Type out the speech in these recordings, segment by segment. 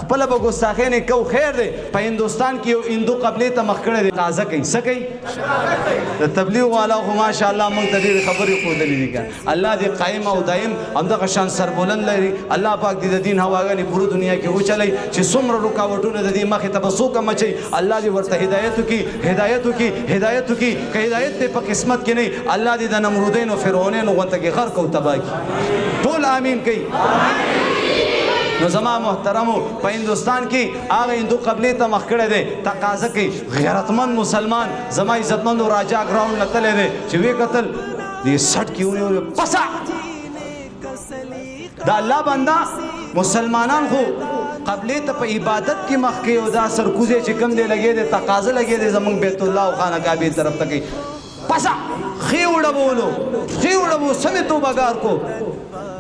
خپل به ګستاخی نه کو خیر دی په هندوستان کې یو هندو قبلې ته مخ کړی دی تازه کوي څه کوي د تبلیغ والا خو ماشاءالله موږ ته ډېرې خبرې ښودلې دي که الله دې قایم او دایم همدغه شان سربلند لري الله پاک دې د دین هواګانې پوره دنیا کې وچلوي چې څومره رکاوټونه د دې مخې ته به څوک هم اچوي الله دې ورته هدایت وکړي هدایت وکړي هدایت وکړي که هدایت دې په قسمت کې نه الله دې د نمرودینو فرعونینو غونته کې غرق او تباه کړي ټول آمین کوي نو زما محترمو په هندوستان کې هغه هندو قبلې ته مخ کړی دی تقاضا کوي غیرتمند مسلمان زما عزتمند راجا ګراونډ نه تللی دی چې ویې کتل دې سټ کې ونیولې پسه دا الله بنده مسلمانان خو قبلې ته په عبادت کې مخ کوي او دا سرکوزې چې کوم دی لګې دی تقاضا لګې دی زمونږ بیت الله او خانقاه بې طرف ته کوي پسه ښې وډبولو ښې وډبو سمې توبهګار کو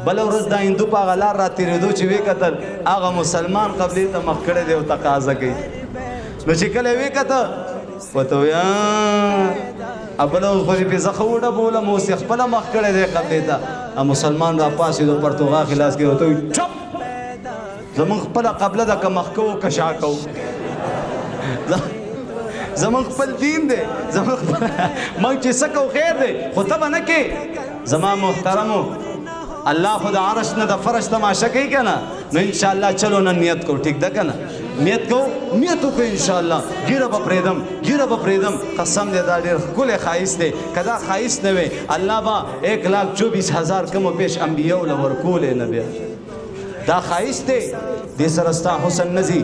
بله ورځ دا هندو په هغه لار را تېرېدو چې ویې کتل هغه مسلمان قبلې ته مخ کړی دی او تقاضا کوي نو چې کله ویې کته ورته ویا بله اوس خو دې پې زه ښه وډبولم اوس یې خپله مخ کړی دی قبلې ته مسلمان را پاڅېدو پرتوغاښې لاس کې ورته وایي چپ زمونږ خپله قبله ده که مخ کوو که شا کوو زمونږ خپل دین دی زمونږ موږ چې څه کوو خیر دی خو ته به نه کې زما محترمو الله خو د عرش نه د فرش تماشه کوي که نه نو انشاءالله چلو نن نیت کو ټیک ده که نه نیت کو نیت وکړو انشاءالله ګیره به پرېږدم ګیره به پرېږدم قسم دی دا ډېر ښکلی ښایست دی که دا ښایست نه وی الله به 1,24,000 کمو پیش انبیاو له ورکولی نه بیا دا ښایست دی دې سره ستا حسن نه ځي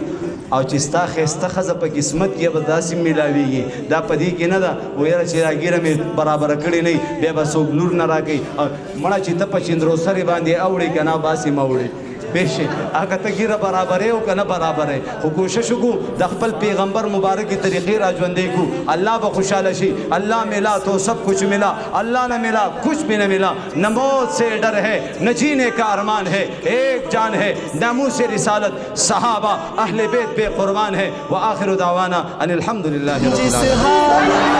او چې ستا ښایسته ښځه په قسمت کې به داسې میلاویږي دا په دې کې نه ده ویره چې راګیره مې برابره کړې نه وي بیا به څوک لور نه راکوي مړه چې ته په چندرو سرې باندې اوړې که نه باسې مه وړې پیشې هغه ته ګیره برابرې او که نه برابرې خو کوشش وکړو د خپل پیغمبر مبارکې طریقې را ژوندۍ کړو الله به خوشحاله شي الله ملا تو سب کچھ ملا اللہ نہ ملا کچھ بھی نہ ملا نہ موت سے ڈر ہے نہ جینے کا ارمان ہے ایک جان ہے ناموس رسالت صحابہ اہل بیت بے قربان ہے وآخر دعوانا ان الحمد للہ رب العالمین